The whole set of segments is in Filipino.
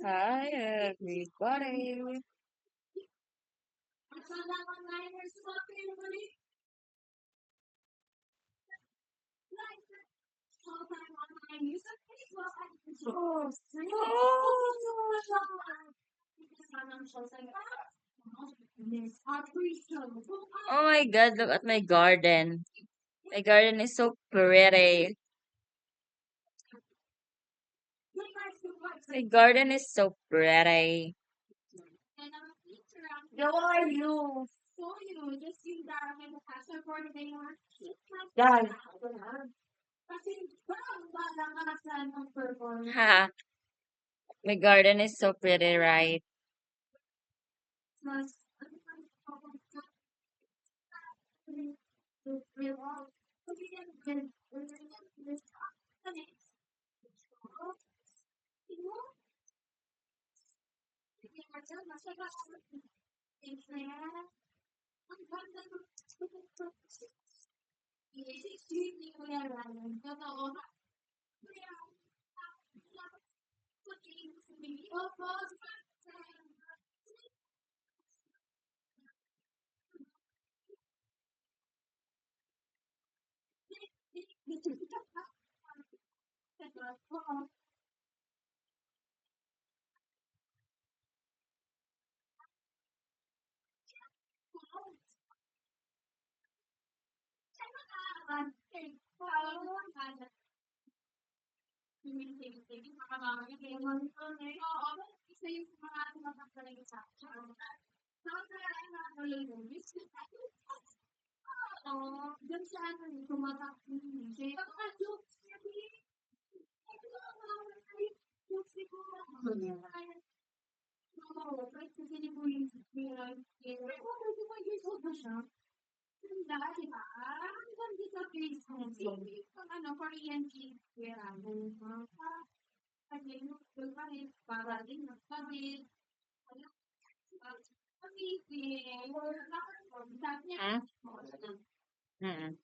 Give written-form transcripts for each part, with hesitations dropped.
Hi, everybody. Oh my God, look at my garden. My garden is so pretty. My garden is so pretty. How are you? Dad. Ha, my garden is so pretty, right? Hmm? Mm-mm.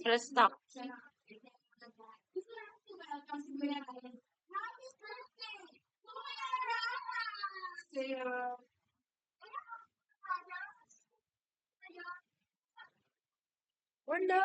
Let's stop. Wala.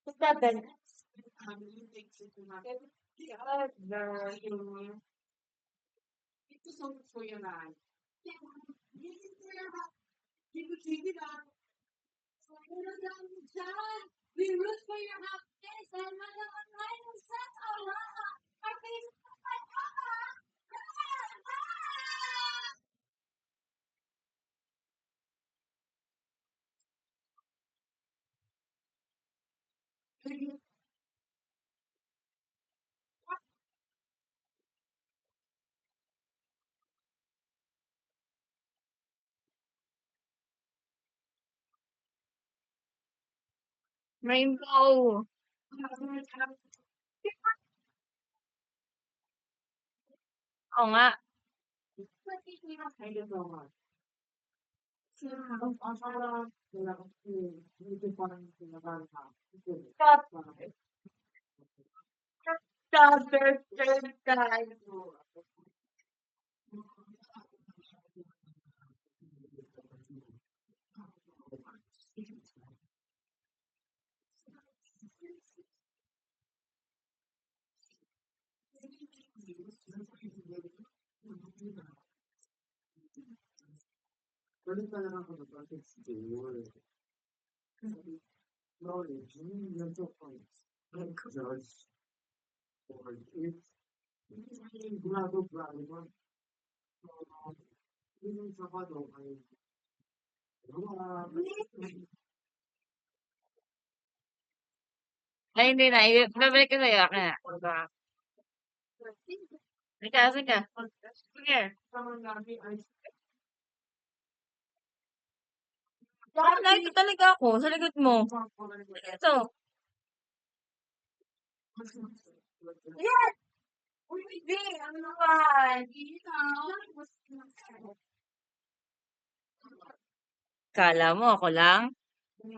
What's that then? Rainbow. Oo nga. Ay, hindi na. Ibabalik ko sa'yo. Akin na. Sige, sige. Sige. Lagi talaga ako sa likod mo. Ito. Yes! Uy, ano naman? Kala mo ako lang? Ano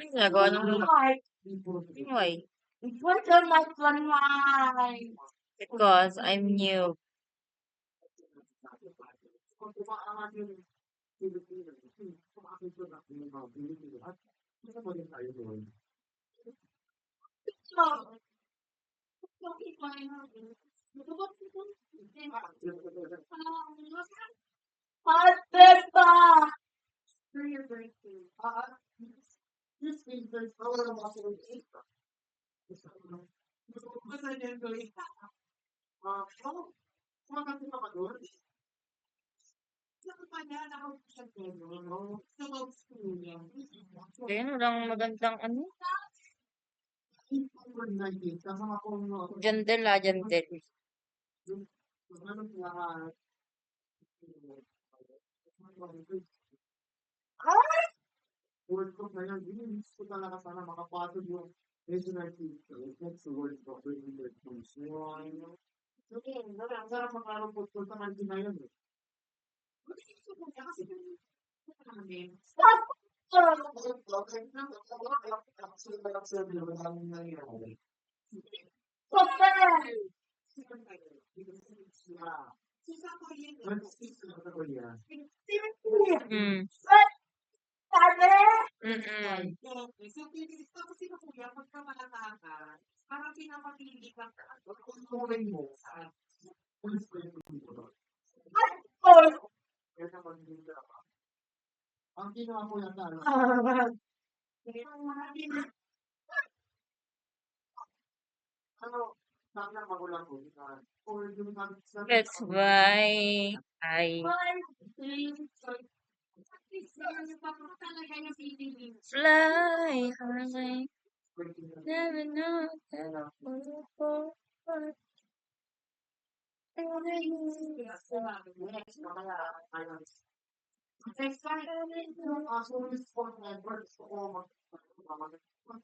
yung ginagawa ng Pinoy? Because I'm new. Kaya lang magandang ano? Jandel jandel. Mm. Mm. That's why I fly high. Never know that I'll fall apart.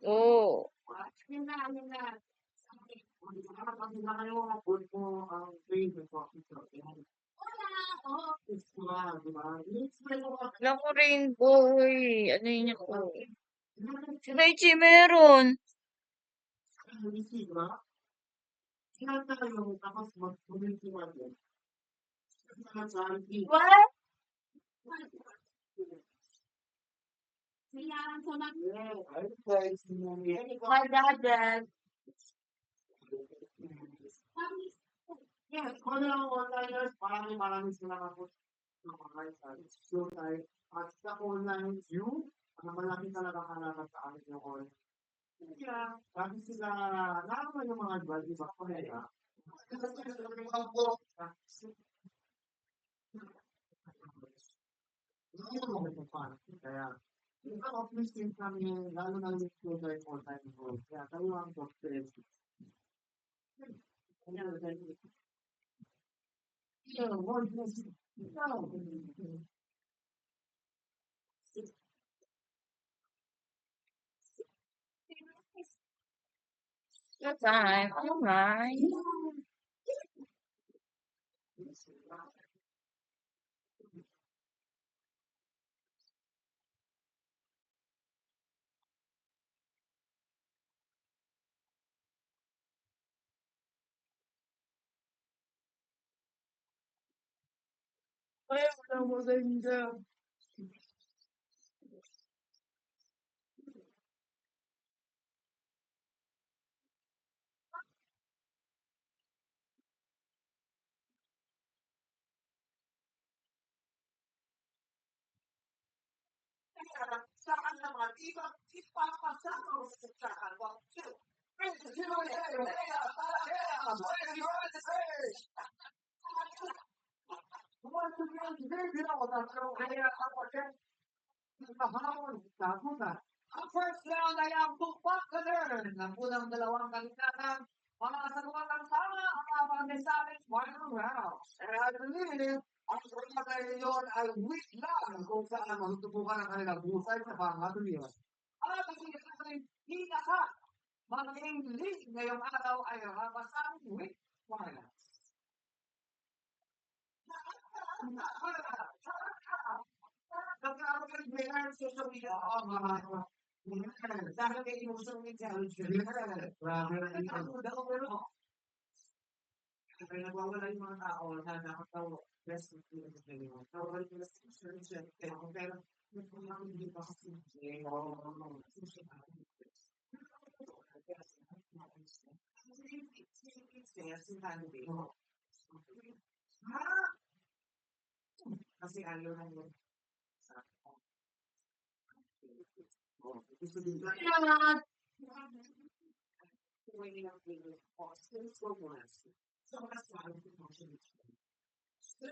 Oh. Naku, rainbow. Ano yun ako? Si Daichi meron. What? My dad. Yes, kung ano lang online-ers, maraming salamat po sa mga so tayo. At sa online view, malaki talaga halaga sa amin yung online. Kaya, bakit sila naman yung mga advice, di ba? Kaya, kaya, yung office team kami, lalo na yung student for time goal. Kaya, kayo ang doctor. Yeah, one person. No. Good time. All right. Wala maganda. Saan naman, ipapasama mo sa saan mo. Ang first round ay ang tukpak kader ng unang dalawang kaligtatan. Mga kasagutan ng tama ang mga sabing final round. And I believe ang format ay yun ay week lang kung saan magtutubukan ang kanilang busay sa pangatuliwan. At ang sinasabing hinaka maging lead ngayong araw ay rapasang week finals. Nagkakaroon sa social media ang mga dahil kay inuusap ni challenge grabe na ito. Kaya nagwawala yung mga tao na nakatawa. Best of the video. Tawag ko na sa solution. Pero hindi pa kasi kasi ayaw na yun. Gusto din so that's why I'm emotion. So,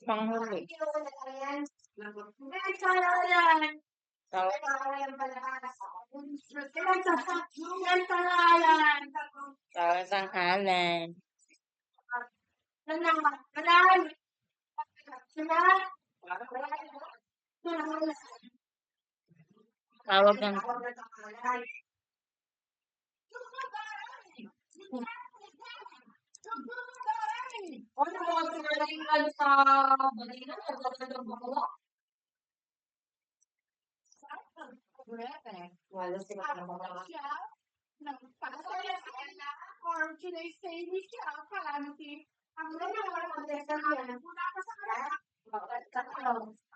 Panghuli. Tawag sa halan. Tawag ng wala sila or should I say we shall calamity? Ang ganda ng contestant yan. Muna ka sa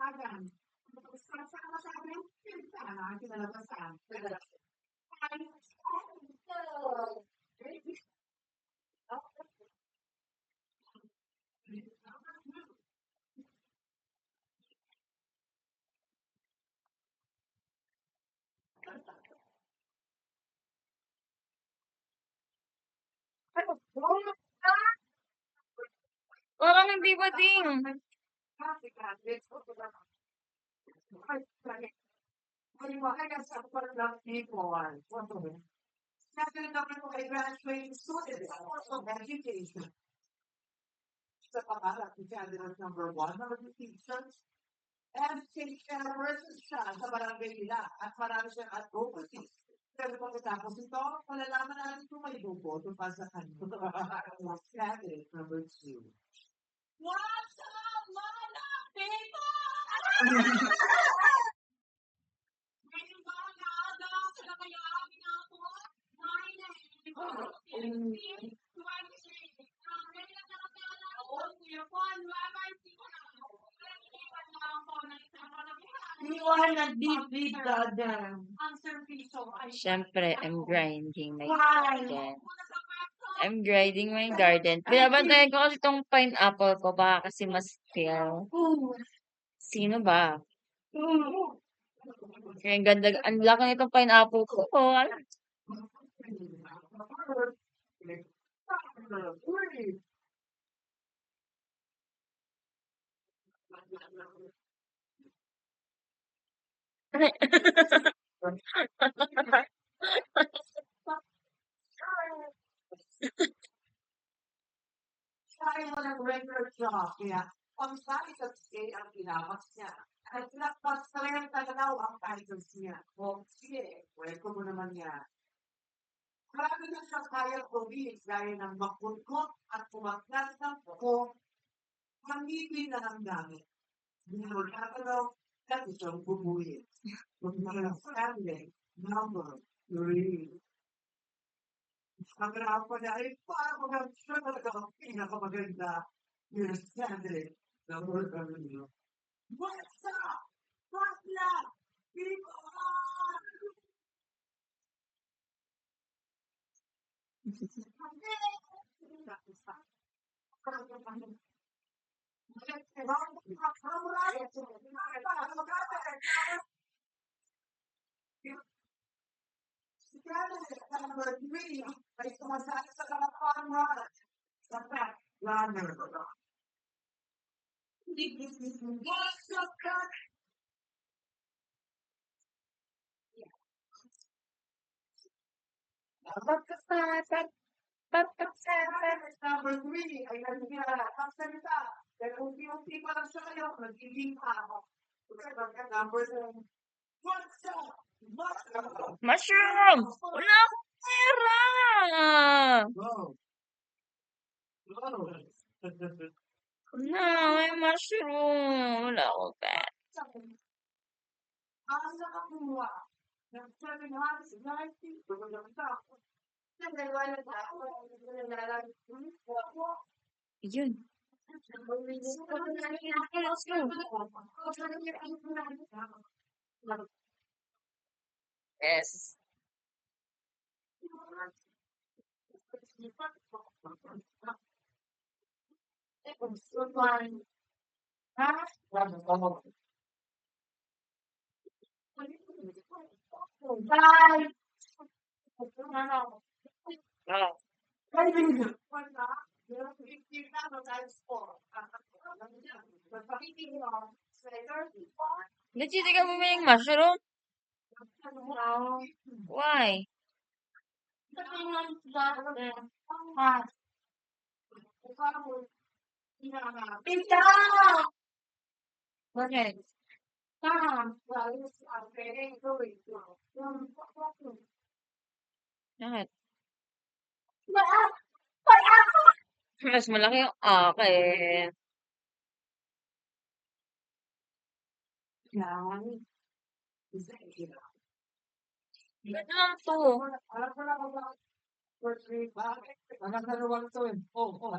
agan. Sa amin, kinalabasan. Parang hindi ba ding? Graduating students of education. Sa pangarap ni candidate number 1 na maging teachers and versus siya sa barangay nila at marami siyang advocacy. Pero pagkatapos ito, malalaman natin kung may buboto pa sa kanya. Candidate number 2. What's up, mga people? Ngayon ba naaga sa nakayaan na po? My name is 23. Liwanag deep dada. Siyempre, I'm grinding my garden. I'm grinding my garden. Binabantayan ko kasi itong pineapple ko. Baka kasi mas fail. Sino ba? Kaya ang ganda. Ang laki nitong pineapple ko. Oh, alam. Kaya mo ng regular job. Kaya, ang size at scale ang pinapas niya. At nakpas 30 na ang titles niya. O, sige, welcome mo naman yan. Marami na siyang kaya province gaya ng makutkot at pumaklas ng buko. Mangipin na ng gamit. Binulong katalaw, dati siyang bubuyin. Magmamalang number 3. Ang grafo niya ay parang mga siya talaga ang pinakamaganda. Yung candidate number 3. What's up? Bakla! People! Number 3 ay sumasali sa kalapang run. Sa back runner. What's up, cock? Number 3 ay nagkilala ang salita. Dahil unti-unti pa lang siya kayo, nagiging ako. Number 7. What's up? Mushroom! Wala akong pera! Go. No, may mushroom. Wala akong pera. Ang nakakuha ng 790 Yun. Yes. Bye. Oh. Legit, ikaw bumili ng mushroom? Why? Pizza! Bakit? Bakit? Mas malaki yung akin. Ba't lang to? Anak na naman ito eh. Oh.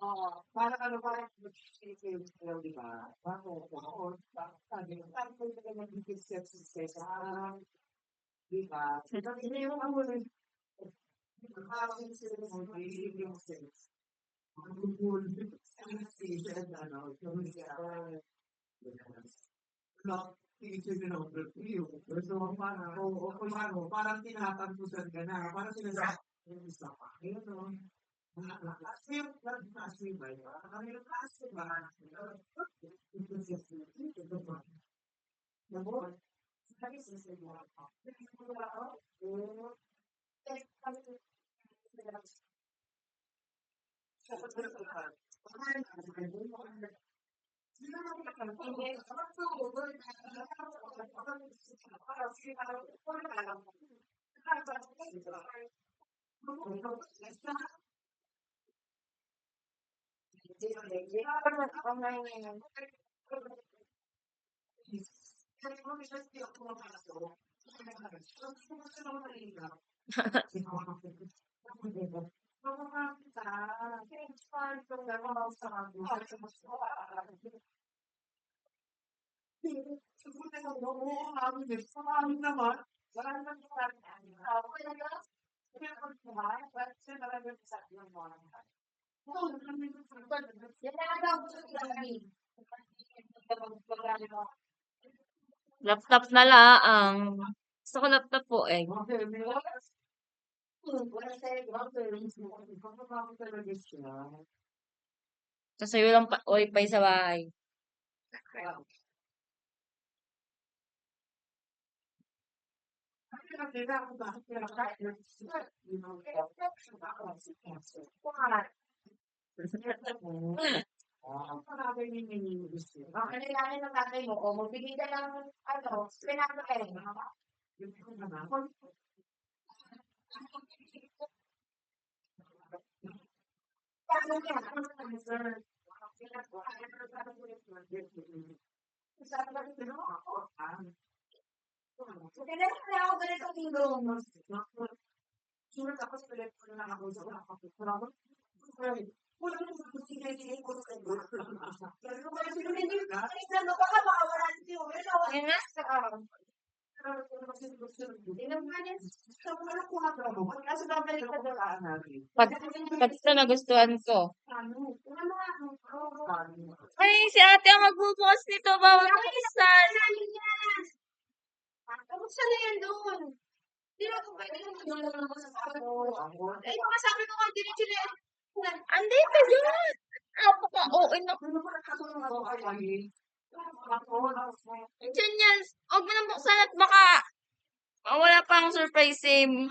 Oo, parang ano, parang mag-shake di ba? Bago, sabi, parang pwede ka mag-bigay sa di ba? Kasi yung ano, parang sila mo, yung sense. Magugul, station, ano, yung no, iisipin ng review. So, parang, o kung ano, parang tinatampusan ka na, parang sinasabi, yung isa pa, ayun, kasi yung kasi ba yun? Yung kasi ba? Nabot. Sabi sa sila. Laptop na laang. Gusto ko laptop po eh. Kasi walang wifi sa bahay. Ayun na. Pag ito nagustuhan ko. Ay, si ate ang magbubukas nito bawat buksan. Andito yun. Napaka-OA na. Diyan yan. Huwag mo nang buksan at baka wala pang surprise sim.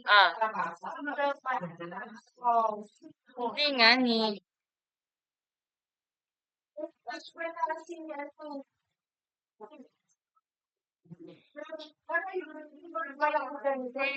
Ah, hindi nga ni. Why?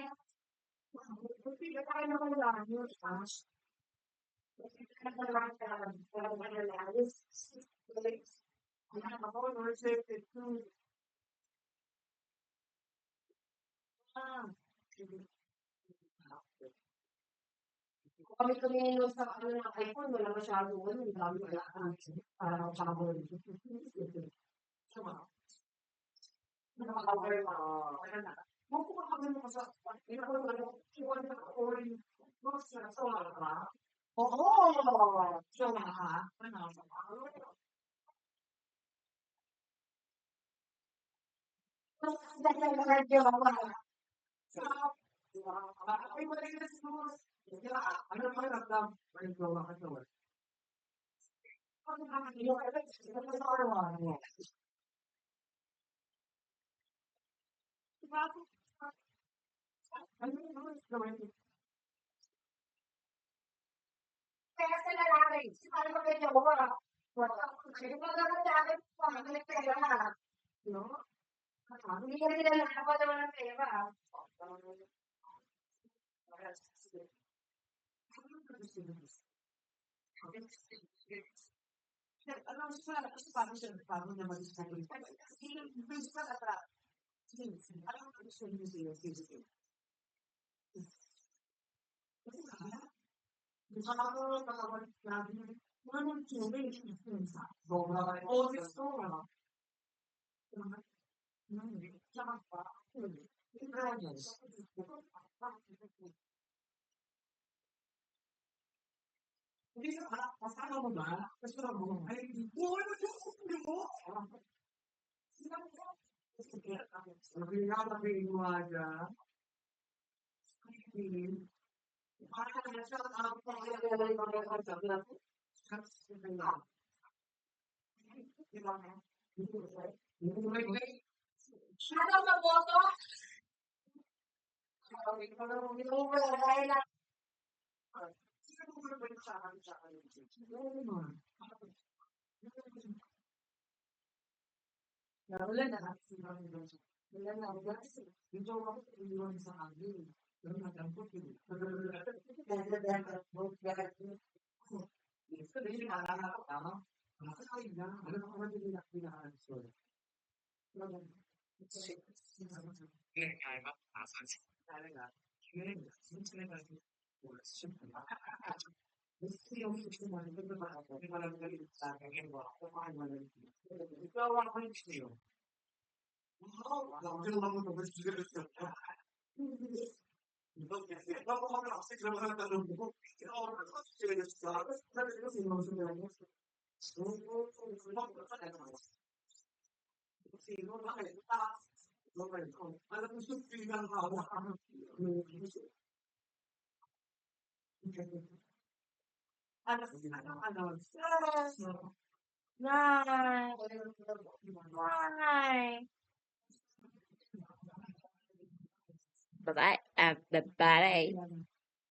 Why? Bye-bye. Bye-bye.